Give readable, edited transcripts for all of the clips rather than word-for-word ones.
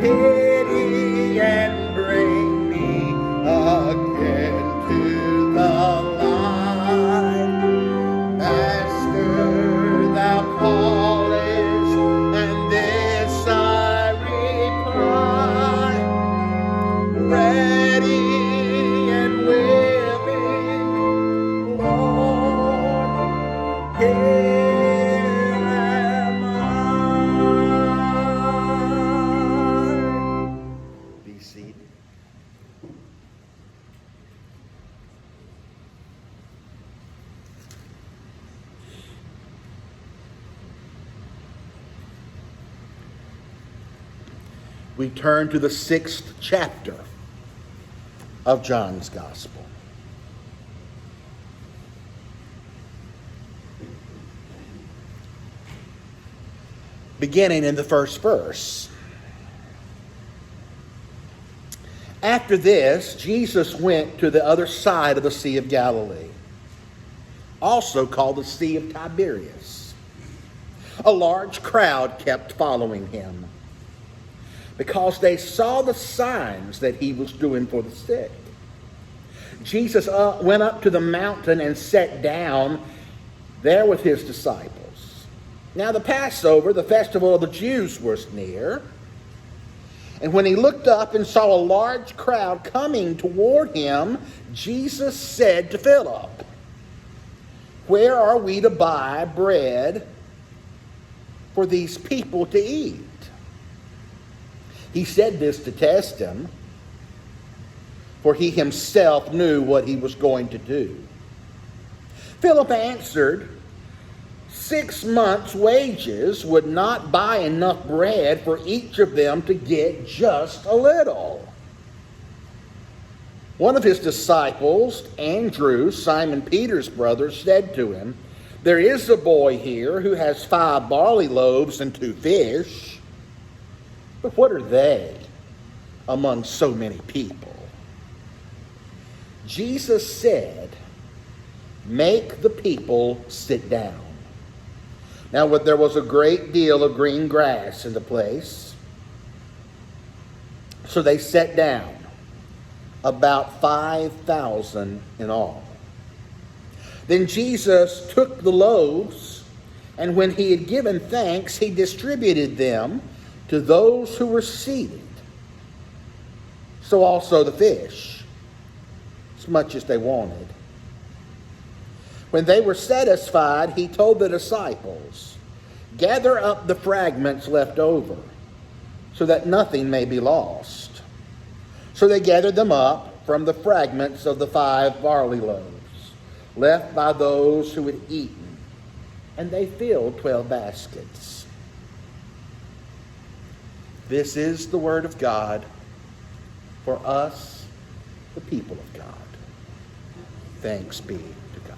pity and bring me again to the light. Master, thou callest, and this I reply, ready and willing, Lord, here am I. Be seated. We turn to the 6th chapter of John's Gospel. Beginning in the first verse. After this, Jesus went to the other side of the Sea of Galilee, also called the Sea of Tiberias. A large crowd kept following him, because they saw the signs that he was doing for the sick. Jesus went up to the mountain and sat down there with his disciples. Now the Passover, the festival of the Jews, was near. And when he looked up and saw a large crowd coming toward him, Jesus said to Philip, "Where are we to buy bread for these people to eat?" He said this to test him, for he himself knew what he was going to do. Philip answered, 6 months' wages would not buy enough bread for each of them to get just a little. One of his disciples, Andrew, Simon Peter's brother, said to him, "There is a boy here who has 5 barley loaves and 2 fish. But what are they among so many people?" Jesus said, "Make the people sit down." Now there was a great deal of green grass in the place, so they sat down, about 5,000 in all. Then Jesus took the loaves, and when he had given thanks, he distributed them to those who were seated. So also the fish, as much as they wanted. When they were satisfied, he told the disciples, "Gather up the fragments left over, so that nothing may be lost." So they gathered them up from the fragments of the 5 barley loaves, left by those who had eaten, and they filled 12 baskets. This is the word of God for us, the people of God. Thanks be to God.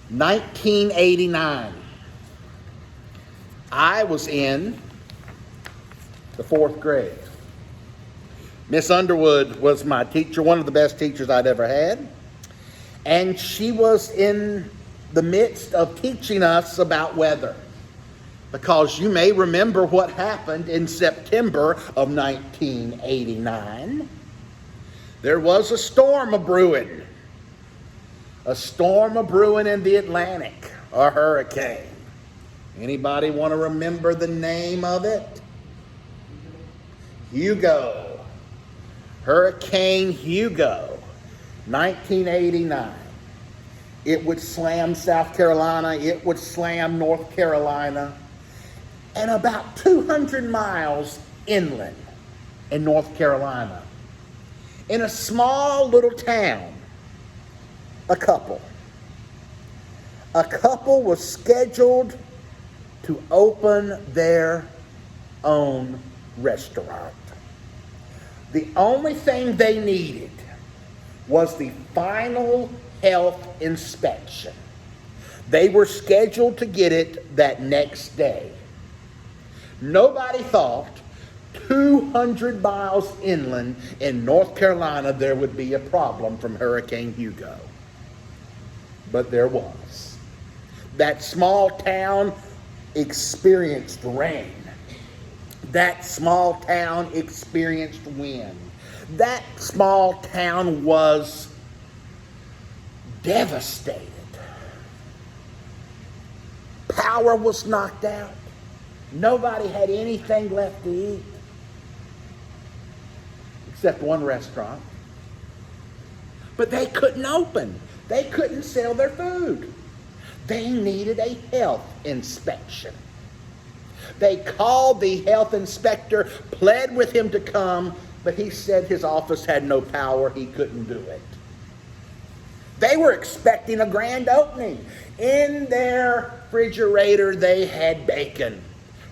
1989. I was in the 4th grade. Miss Underwood was my teacher, one of the best teachers I'd ever had. And she was in the midst of teaching us about weather. Because you may remember what happened in September of 1989. There was a storm a-brewing. A storm a-brewing in the Atlantic, a hurricane. Anybody want to remember the name of it? Hugo. Hurricane Hugo, 1989. It would slam South Carolina. It would slam North Carolina. And about 200 miles inland in North Carolina, in a small little town, a couple was scheduled to open their own restaurant. The only thing they needed was the final health inspection. They were scheduled to get it that next day. Nobody thought 200 miles inland in North Carolina there would be a problem from Hurricane Hugo. But there was. That small town experienced rain. That small town experienced wind. That small town was devastated. Power was knocked out. Nobody had anything left to eat except one restaurant. But they couldn't open. They couldn't sell their food. They needed a health inspection. They called the health inspector, pled with him to come, but he said his office had no power. He couldn't do it. They were expecting a grand opening. In their refrigerator, they had bacon.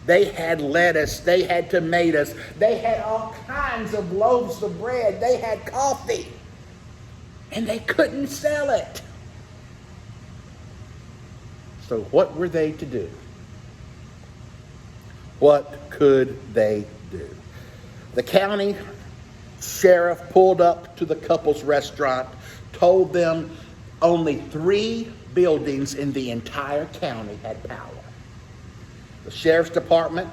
They had lettuce. They had tomatoes. They had all kinds of loaves of bread. They had coffee. And they couldn't sell it. So what were they to do? What could they do? The county sheriff pulled up to the couple's restaurant, told them only 3 buildings in the entire county had power. The sheriff's department,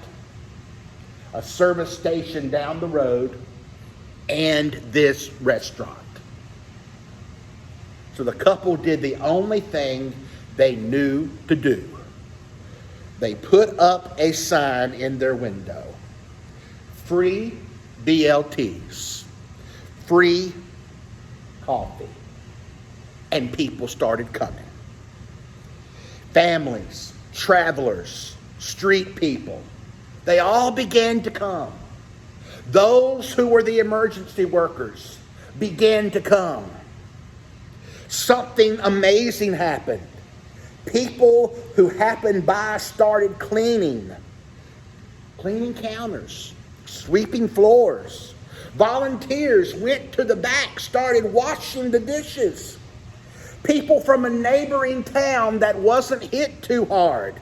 a service station down the road, and this restaurant. So the couple did the only thing they knew to do. They put up a sign in their window. Free BLTs. Free coffee. And people started coming. Families, travelers, street people, they all began to come. Those who were the emergency workers began to come. Something amazing happened. People who happened by started cleaning counters, sweeping floors. Volunteers went to the back, started washing the dishes. People from a neighboring town that wasn't hit too hard,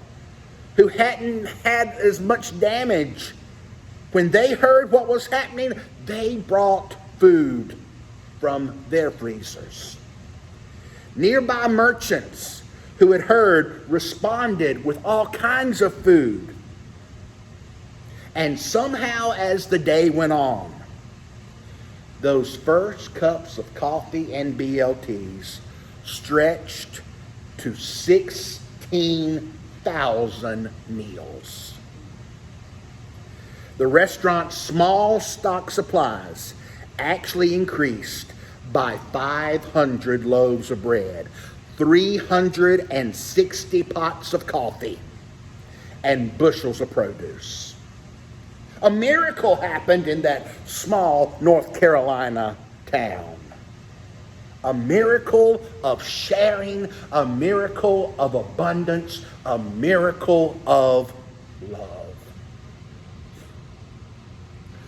who hadn't had as much damage, when they heard what was happening, they brought food from their freezers. Nearby merchants who had heard responded with all kinds of food. And somehow, as the day went on, those first cups of coffee and BLTs stretched to 16,000 meals. The restaurant's small stock supplies actually increased by 500 loaves of bread, 360 pots of coffee, and bushels of produce. A miracle happened in that small North Carolina town. A miracle of sharing, a miracle of abundance, a miracle of love.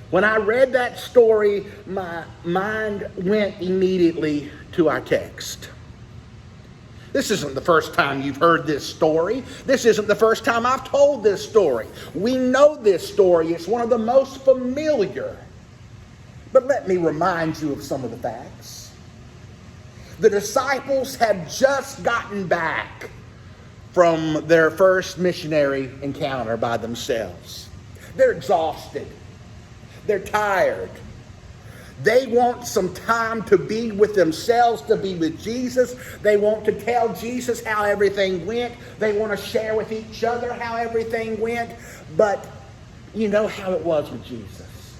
When I read that story, my mind went immediately to our text. This isn't the first time you've heard this story. This isn't the first time I've told this story. We know this story. It's one of the most familiar. But let me remind you of some of the facts. The disciples had just gotten back from their first missionary encounter by themselves. They're exhausted. They're tired. They want some time to be with themselves, to be with Jesus. They want to tell Jesus how everything went. They want to share with each other how everything went. But you know how it was with Jesus.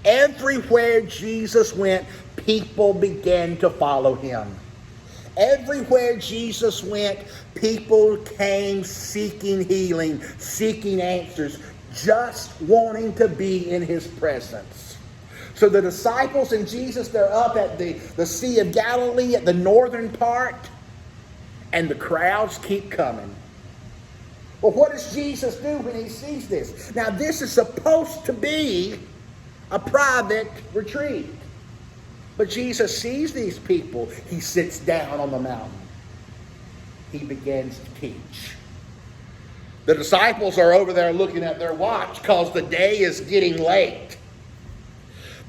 Everywhere Jesus went, people began to follow him. Everywhere Jesus went, people came seeking healing, seeking answers, just wanting to be in his presence. So the disciples and Jesus, they're up at the Sea of Galilee at the northern part, and the crowds keep coming. Well, what does Jesus do when he sees this? Now, this is supposed to be a private retreat. But Jesus sees these people. He sits down on the mountain. He begins to teach. The disciples are over there looking at their watch because the day is getting late.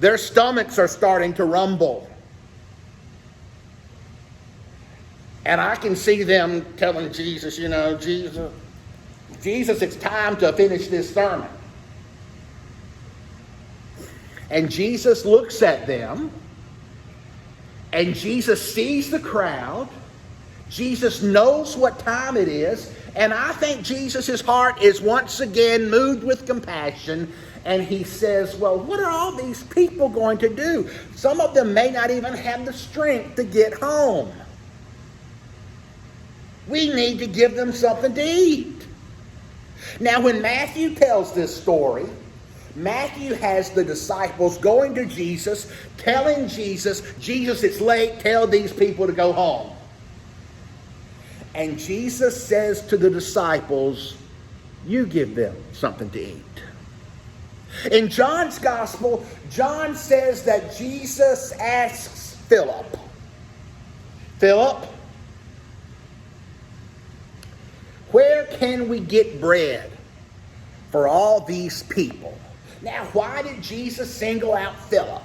Their stomachs are starting to rumble. And I can see them telling Jesus, Jesus, Jesus, it's time to finish this sermon. And Jesus looks at them, and Jesus sees the crowd. Jesus knows what time it is, and I think Jesus' heart is once again moved with compassion, and he says, well, what are all these people going to do? Some of them may not even have the strength to get home. We need to give them something to eat. Now, when Matthew tells this story, Matthew has the disciples going to Jesus, telling Jesus, Jesus, it's late, tell these people to go home. And Jesus says to the disciples, you give them something to eat. In John's gospel, John says that Jesus asks Philip, Philip, where can we get bread for all these people? Now, why did Jesus single out Philip?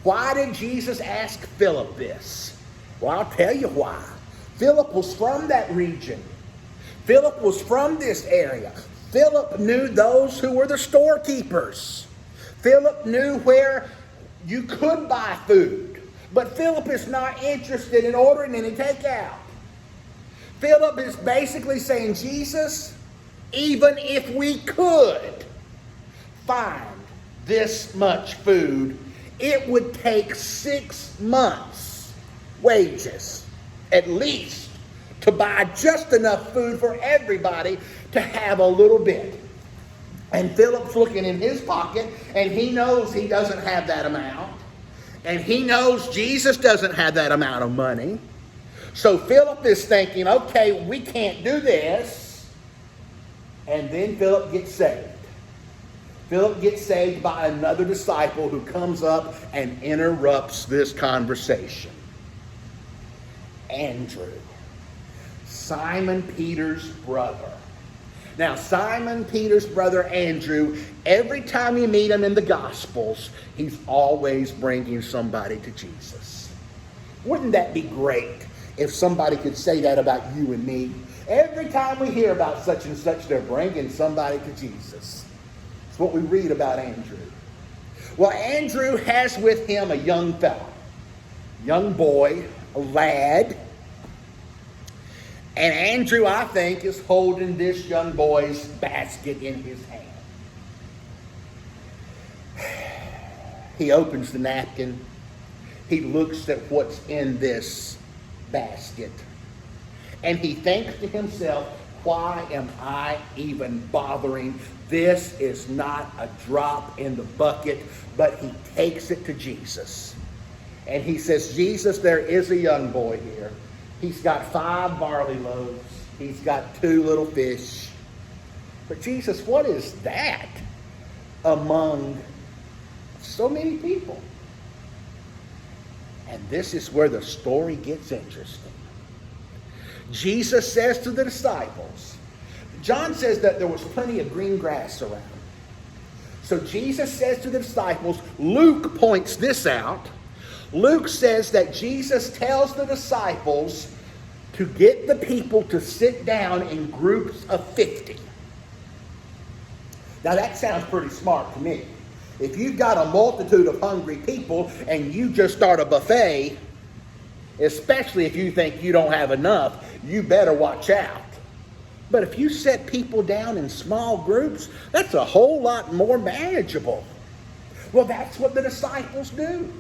Why did Jesus ask Philip this? Well, I'll tell you why. Philip was from that region. Philip was from this area. Philip knew those who were the storekeepers. Philip knew where you could buy food. But Philip is not interested in ordering any takeout. Philip is basically saying, Jesus, even if we could find this much food, it would take 6 months' wages, at least, to buy just enough food for everybody to have a little bit. And Philip's looking in his pocket, and he knows he doesn't have that amount. And he knows Jesus doesn't have that amount of money. So Philip is thinking, okay, we can't do this. And then Philip gets saved. Philip gets saved by another disciple who comes up and interrupts this conversation. Andrew, Simon Peter's brother. Now, Simon Peter's brother Andrew, every time you meet him in the Gospels, he's always bringing somebody to Jesus. Wouldn't that be great if somebody could say that about you and me? Every time we hear about such and such, they're bringing somebody to Jesus. It's what we read about Andrew. Well, Andrew has with him a young fella, young boy, a lad. And Andrew, I think, is holding this young boy's basket in his hand. He opens the napkin. He looks at what's in this basket. And he thinks to himself, why am I even bothering? This is not a drop in the bucket. But he takes it to Jesus. And he says, Jesus, there is a young boy here. He's got 5 barley loaves. He's got 2 little fish. But Jesus, what is that among so many people? And this is where the story gets interesting. Jesus says to the disciples, John says that there was plenty of green grass around. So Jesus says to the disciples, Luke points this out. Luke says that Jesus tells the disciples to get the people to sit down in groups of 50. Now that sounds pretty smart to me. If you've got a multitude of hungry people and you just start a buffet, especially if you think you don't have enough, you better watch out. But if you set people down in small groups, that's a whole lot more manageable. Well, that's what the disciples do.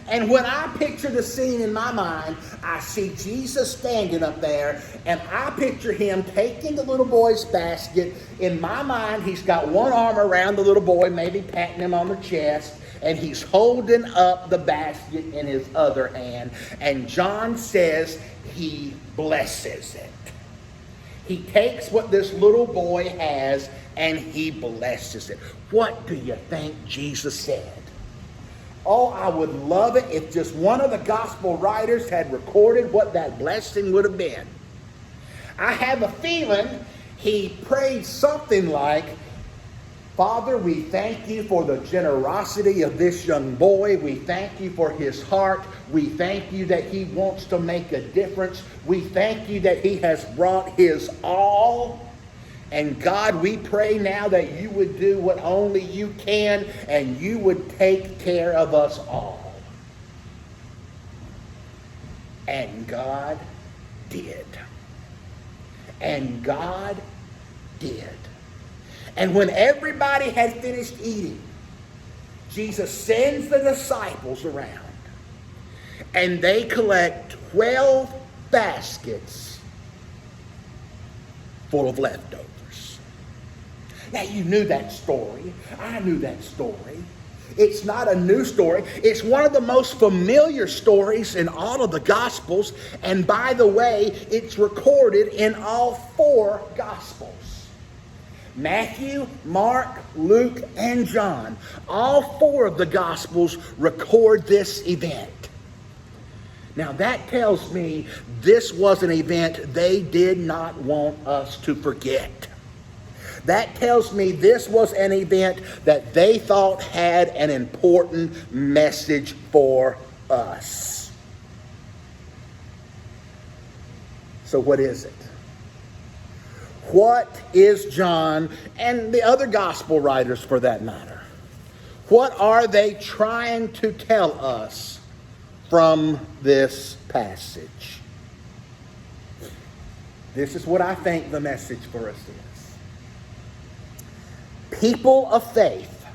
And when I picture the scene in my mind, I see Jesus standing up there, and I picture him taking the little boy's basket. In my mind, he's got one arm around the little boy, maybe patting him on the chest, and he's holding up the basket in his other hand. And John says he blesses it. He takes what this little boy has, and he blesses it. What do you think Jesus said? Oh, I would love it if just one of the gospel writers had recorded what that blessing would have been. I have a feeling he prayed something like, Father, we thank you for the generosity of this young boy. We thank you for his heart. We thank you that he wants to make a difference. We thank you that he has brought his all. And God, we pray now that you would do what only you can, and you would take care of us all. And God did. And God did. And when everybody had finished eating, Jesus sends the disciples around, and they collect 12 baskets full of leftovers. Now, you knew that story. I knew that story. It's not a new story. It's one of the most familiar stories in all of the Gospels. And by the way, it's recorded in all 4 Gospels. Matthew, Mark, Luke, and John. All 4 of the Gospels record this event. Now that tells me this was an event they did not want us to forget. That tells me this was an event that they thought had an important message for us. So what is it? What is John and the other gospel writers for that matter? What are they trying to tell us from this passage? This is what I think the message for us is. People of faith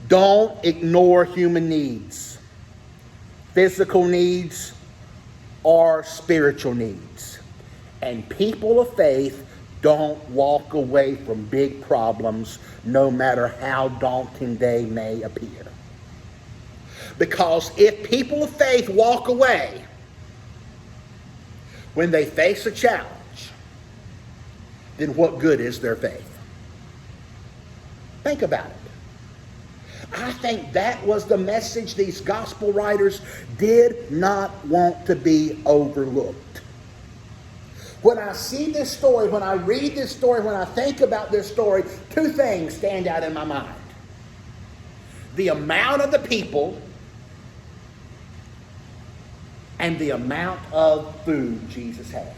don't ignore human needs, physical needs, or spiritual needs. And people of faith don't walk away from big problems, no matter how daunting they may appear. Because if people of faith walk away when they face a challenge, then what good is their faith? Think about it. I think that was the message these gospel writers did not want to be overlooked. When I see this story, when I read this story, when I think about this story, 2 things stand out in my mind. The amount of the people and the amount of food Jesus had.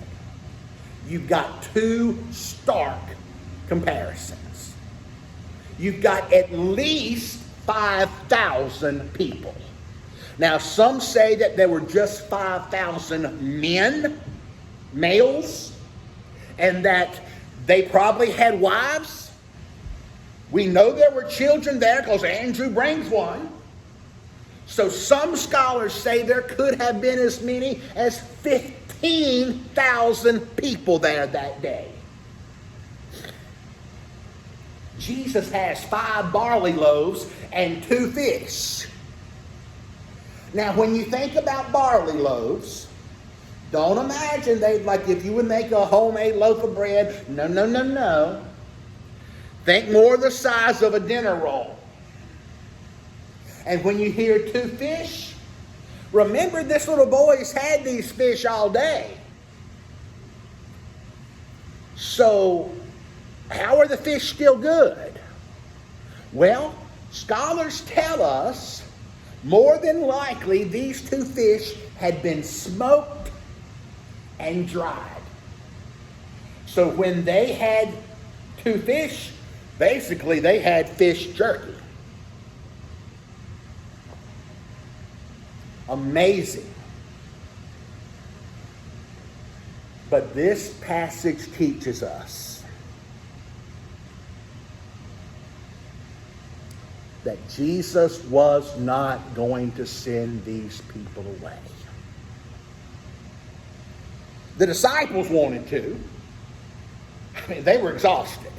You've got 2 stark comparisons. You've got at least 5,000 people. Now, some say that there were just 5,000 men, males, and that they probably had wives. We know there were children there because Andrew brings one. So some scholars say there could have been as many as 15,000 people there that day. Jesus has 5 barley loaves and 2 fish. Now, when you think about barley loaves, don't imagine like if you would make a homemade loaf of bread. No. Think more the size of a dinner roll. And when you hear 2 fish, remember this little boy's had these fish all day. So, how are the fish still good? Well, scholars tell us more than likely these 2 fish had been smoked and dried. So when they had 2 fish, basically they had fish jerky. Amazing. But this passage teaches us that Jesus was not going to send these people away. The disciples wanted to. I mean, they were exhausted.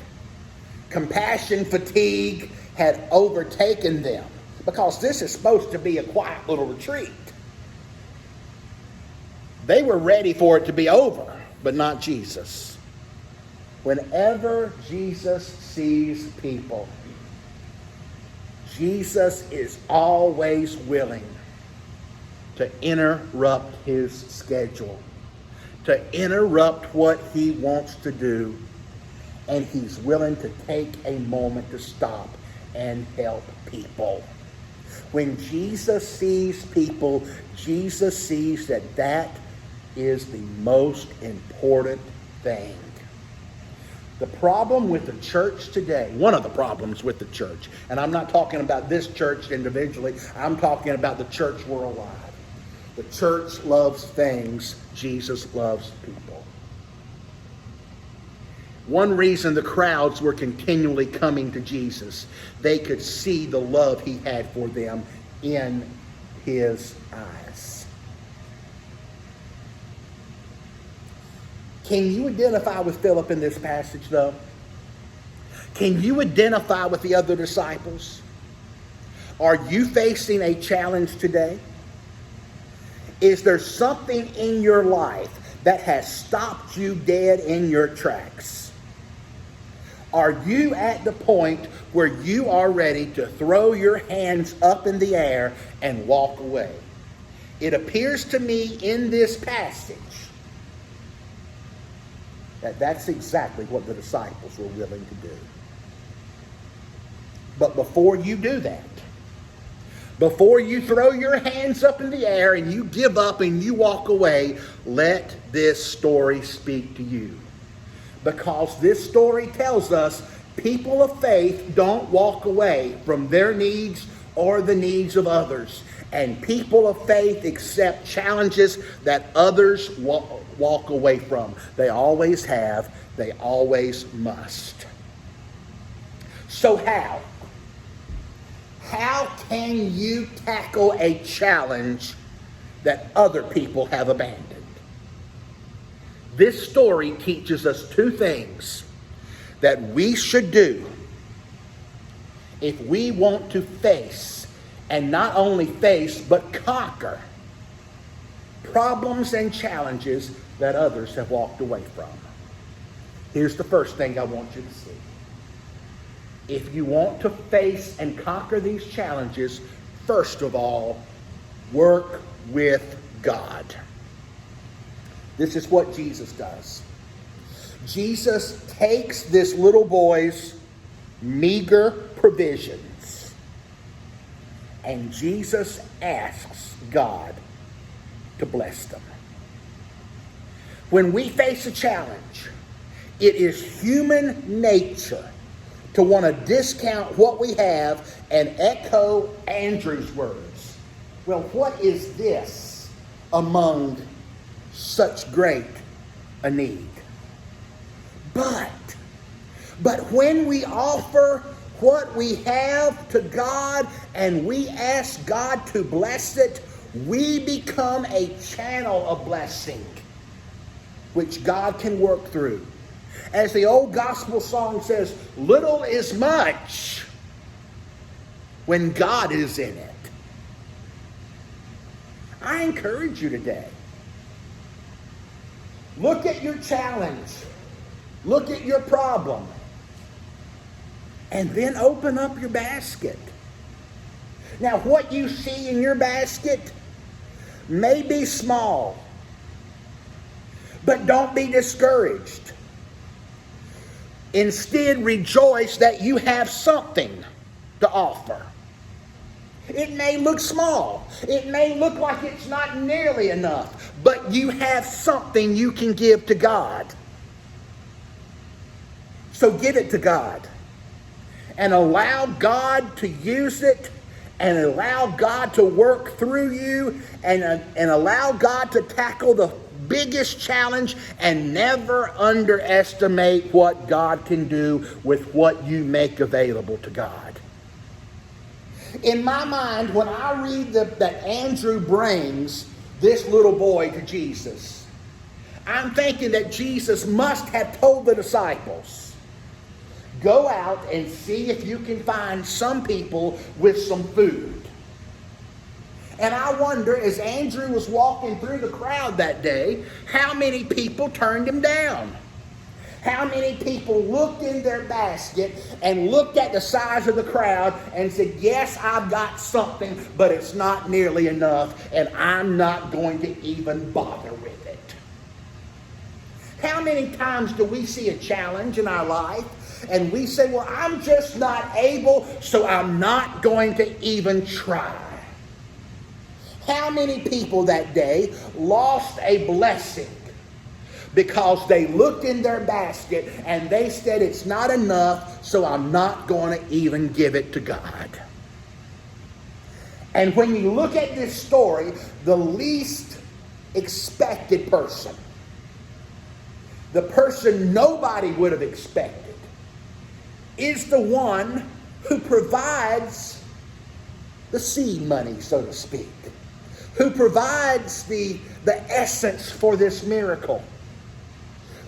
Compassion fatigue had overtaken them because this is supposed to be a quiet little retreat. They were ready for it to be over, but not Jesus. Whenever Jesus sees people, Jesus is always willing to interrupt his schedule, to interrupt what he wants to do, and he's willing to take a moment to stop and help people. When Jesus sees people, Jesus sees that that is the most important thing. The problem with the church today, one of the problems with the church, and I'm not talking about this church individually, I'm talking about the church worldwide. The church loves things, Jesus loves people. One reason the crowds were continually coming to Jesus, they could see the love he had for them in his eyes. Can you identify with Philip in this passage, though? Can you identify with the other disciples? Are you facing a challenge today? Is there something in your life that has stopped you dead in your tracks? Are you at the point where you are ready to throw your hands up in the air and walk away? It appears to me in this passage that that's exactly what the disciples were willing to do. But before you do that, before you throw your hands up in the air and you give up and you walk away, let this story speak to you. Because this story tells us people of faith don't walk away from their needs or the needs of others. And people of faith accept challenges that others walk away from. They always have. They always must. So how? How can you tackle a challenge that other people have abandoned? This story teaches us two things that we should do if we want to face, and not only face, but conquer problems and challenges that others have walked away from. Here's the first thing I want you to see. If you want to face and conquer these challenges, first of all, work with God. This is what Jesus does. Jesus takes this little boy's meager provisions, and Jesus asks God to bless them. When we face a challenge, it is human nature to want to discount what we have and echo Andrew's words. Well, what is this among such great a need? But when we offer what we have to God and we ask God to bless it, we become a channel of blessing which God can work through. As the old gospel song says, little is much when God is in it. I encourage you today. Look at your challenge. Look at your problem. And then open up your basket. Now, what you see in your basket may be small, but don't be discouraged. Instead, rejoice that you have something to offer. It may look small. It may look like it's not nearly enough, but you have something you can give to God. So give it to God and allow God to use it, and allow God to work through you, and allow God to tackle the biggest challenge, and never underestimate what God can do with what you make available to God. In my mind, when I read that Andrew brings this little boy to Jesus, I'm thinking that Jesus must have told the disciples, go out and see if you can find some people with some food. And I wonder, as Andrew was walking through the crowd that day, how many people turned him down? How many people looked in their basket and looked at the size of the crowd and said, yes, I've got something, but it's not nearly enough, and I'm not going to even bother with it. How many times do we see a challenge in our life and we say, well, I'm just not able, so I'm not going to even try? How many people that day lost a blessing because they looked in their basket and they said, it's not enough, so I'm not going to even give it to God. And when you look at this story, the least expected person, the person nobody would have expected, is the one who provides the seed money, so to speak, who provides the essence for this miracle.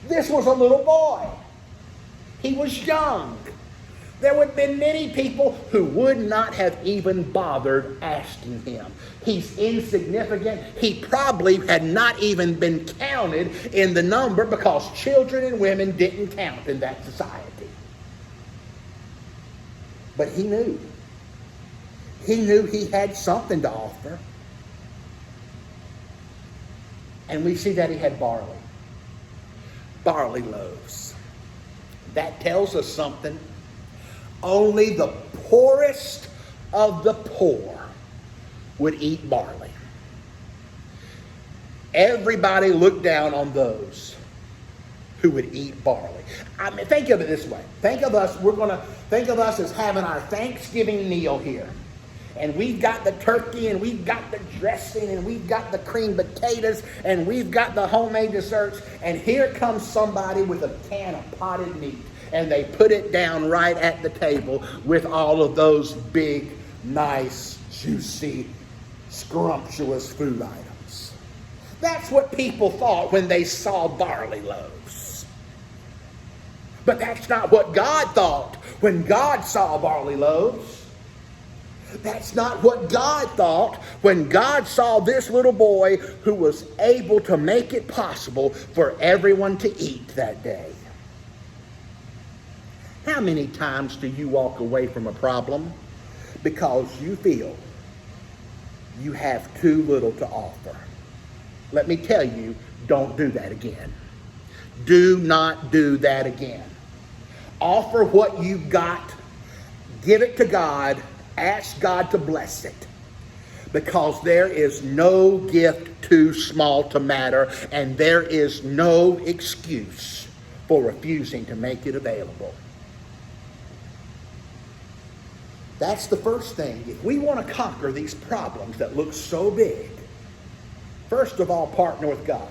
This was a little boy. He was young. There would have been many people who would not have even bothered asking him. He's insignificant. He probably had not even been counted in the number because children and women didn't count in that society. But he knew. He knew he had something to offer. And we see that he had barley. Barley loaves. That tells us something. Only the poorest of the poor would eat barley. Everybody looked down on those who would eat barley. I mean, think of it this way. Think of us as having our Thanksgiving meal here. And we've got the turkey, and we've got the dressing, and we've got the creamed potatoes, and we've got the homemade desserts. And here comes somebody with a can of potted meat, and they put it down right at the table with all of those big, nice, juicy, scrumptious food items. That's what people thought when they saw barley loaves. But that's not what God thought when God saw barley loaves. That's not what God thought when God saw this little boy who was able to make it possible for everyone to eat that day. How many times do you walk away from a problem because you feel you have too little to offer? Let me tell you, don't do that again. Do not do that again. Offer what you've got. Give it to God. Ask God to bless it, because there is no gift too small to matter, and there is no excuse for refusing to make it available. That's the first thing. If we want to conquer these problems that look so big, first of all, partner with God.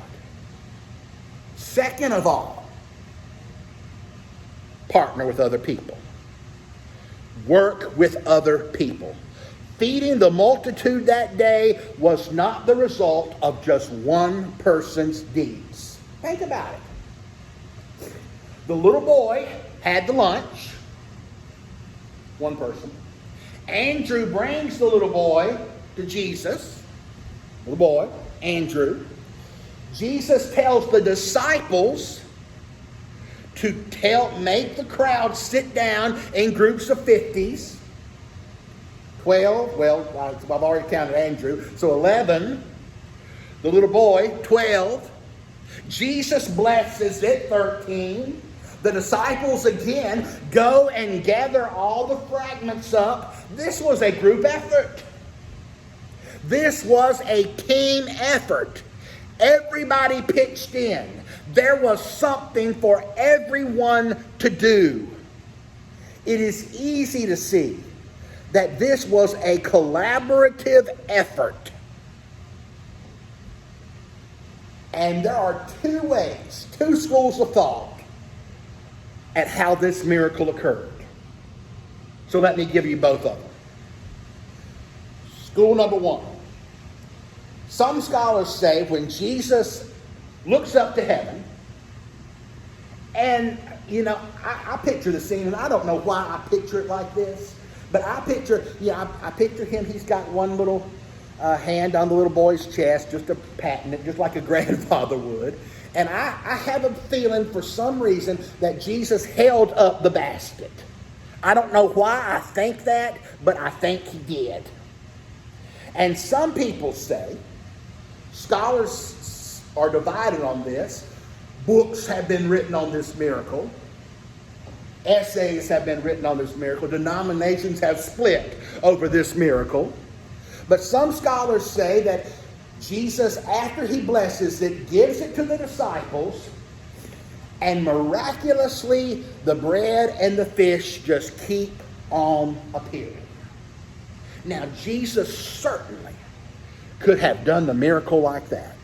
Second of all, partner with other people. Work with other people. Feeding the multitude that day was not the result of just one person's deeds. Think about it. The little boy had the lunch. One person. Andrew brings the little boy to Jesus. Little boy, Andrew. Jesus tells the disciples to make the crowd sit down in groups of 50s. 12, well, I've already counted Andrew, so 11. The little boy, 12. Jesus blesses it, 13. The disciples again go and gather all the fragments up. This was a group effort. This was a team effort. Everybody pitched in. There was something for everyone to do. It is easy to see that this was a collaborative effort. And there are two ways, two schools of thought at how this miracle occurred. So let me give you both of them. School number one. Some scholars say when Jesus looks up to heaven, and, I picture the scene, and I don't know why I picture it like this, but I picture him, he's got one little hand on the little boy's chest, just patting it, just like a grandfather would. And I have a feeling for some reason that Jesus held up the basket. I don't know why I think that, but I think he did. And some people say, scholars are divided on this. Books have been written on this miracle. Essays have been written on this miracle. Denominations have split over this miracle. But some scholars say that Jesus, after he blesses it, gives it to the disciples, And miraculously, the bread and the fish just keep on appearing. Now, Jesus certainly could have done the miracle like that.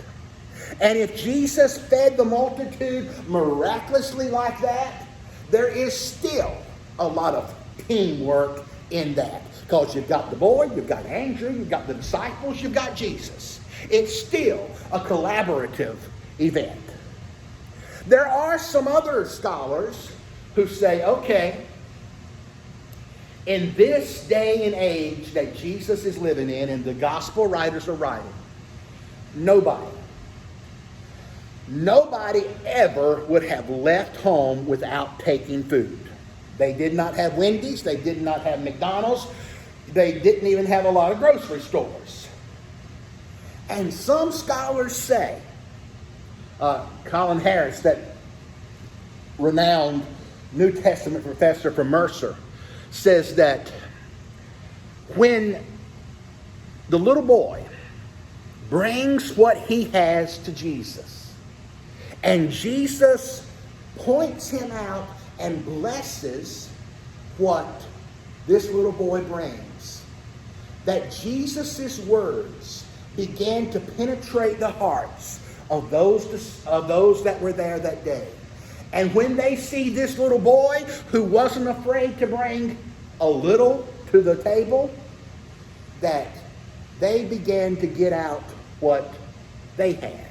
And if Jesus fed the multitude miraculously like that, there is still a lot of teamwork in that. Because you've got the boy, you've got Andrew, you've got the disciples, you've got Jesus. It's still a collaborative event. There are some other scholars who say, okay, in this day and age that Jesus is living in and the gospel writers are writing, nobody ever would have left home without taking food. They did not have Wendy's. They did not have McDonald's. They didn't even have a lot of grocery stores. And some scholars say, Colin Harris, that renowned New Testament professor from Mercer, says that when the little boy brings what he has to Jesus, and Jesus points him out and blesses what this little boy brings, that Jesus' words began to penetrate the hearts of those that were there that day. And when they see this little boy who wasn't afraid to bring a little to the table, that they began to get out what they had.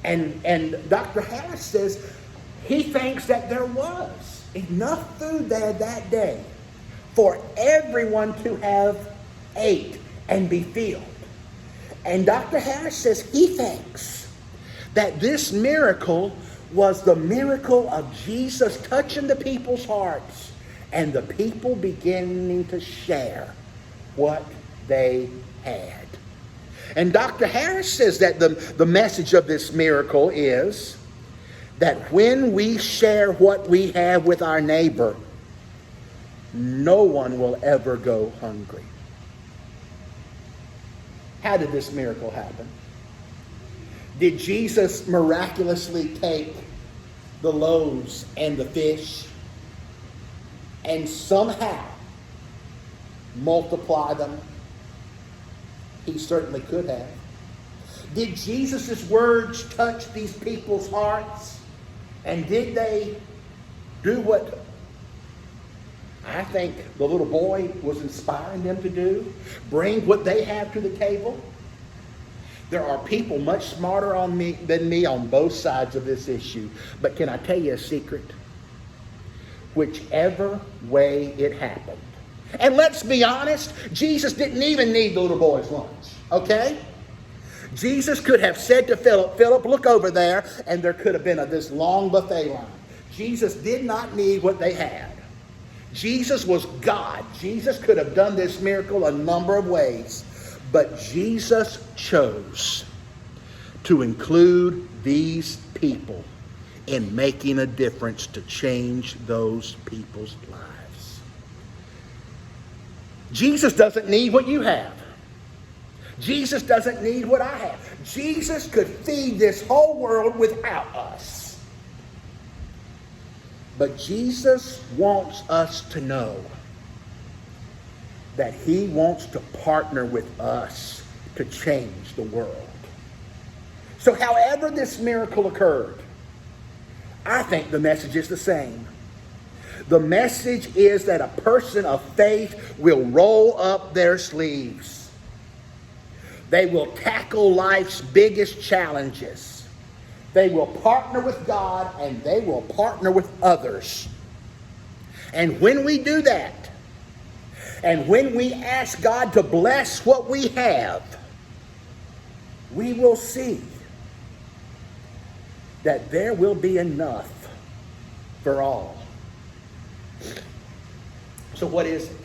And Dr. Harris says he thinks that there was enough food there that day for everyone to have ate and be filled. And Dr. Harris says he thinks that this miracle was the miracle of Jesus touching the people's hearts and the people beginning to share what they had. And Dr. Harris says that the message of this miracle is that when we share what we have with our neighbor, no one will ever go hungry. How did this miracle happen? Did Jesus miraculously take the loaves and the fish and somehow multiply them? He certainly could have. Did Jesus' words touch these people's hearts? And did they do what I think the little boy was inspiring them to do? Bring what they have to the table? There are people much smarter than me on both sides of this issue. But can I tell you a secret? Whichever way it happened. And let's be honest, Jesus didn't even need the little boy's lunch. Okay? Jesus could have said to Philip, look over there, and there could have been this long buffet line. Jesus did not need what they had. Jesus was God. Jesus could have done this miracle a number of ways. But Jesus chose to include these people in making a difference to change those people's lives. Jesus doesn't need what you have. Jesus doesn't need what I have. Jesus could feed this whole world without us. But Jesus wants us to know that he wants to partner with us to change the world. So however this miracle occurred, I think the message is the same. The message is that a person of faith will roll up their sleeves. They will tackle life's biggest challenges. They will partner with God and they will partner with others. And when we do that, and when we ask God to bless what we have, we will see that there will be enough for all. So what is it?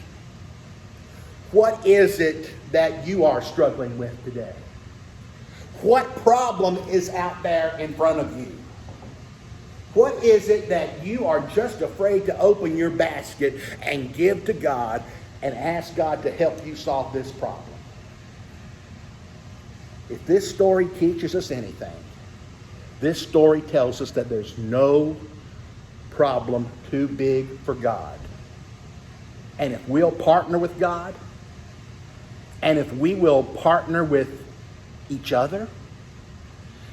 What is it that you are struggling with today? What problem is out there in front of you? What is it that you are just afraid to open your basket and give to God and ask God to help you solve this problem? If this story teaches us anything, This story tells us that there's no problem too big for God. And if we'll partner with God, and if we will partner with each other,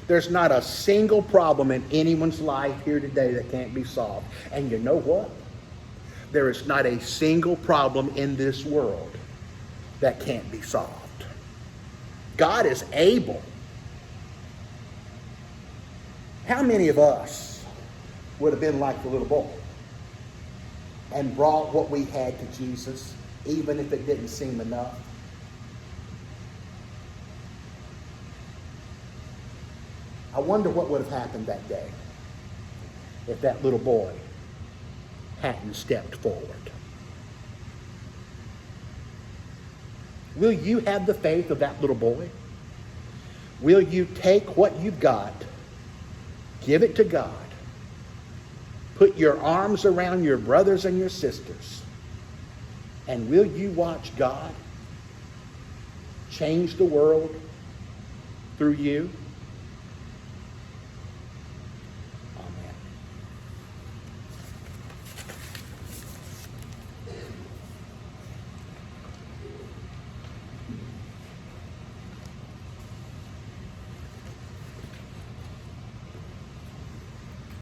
there's not a single problem in anyone's life here today that can't be solved. And you know what? There is not a single problem in this world that can't be solved. God is able. How many of us would have been like the little boy and brought what we had to Jesus, even if it didn't seem enough? I wonder what would have happened that day if that little boy hadn't stepped forward. Will you have the faith of that little boy? Will you take what you've got, give it to God, put your arms around your brothers and your sisters, and will you watch God change the world through you?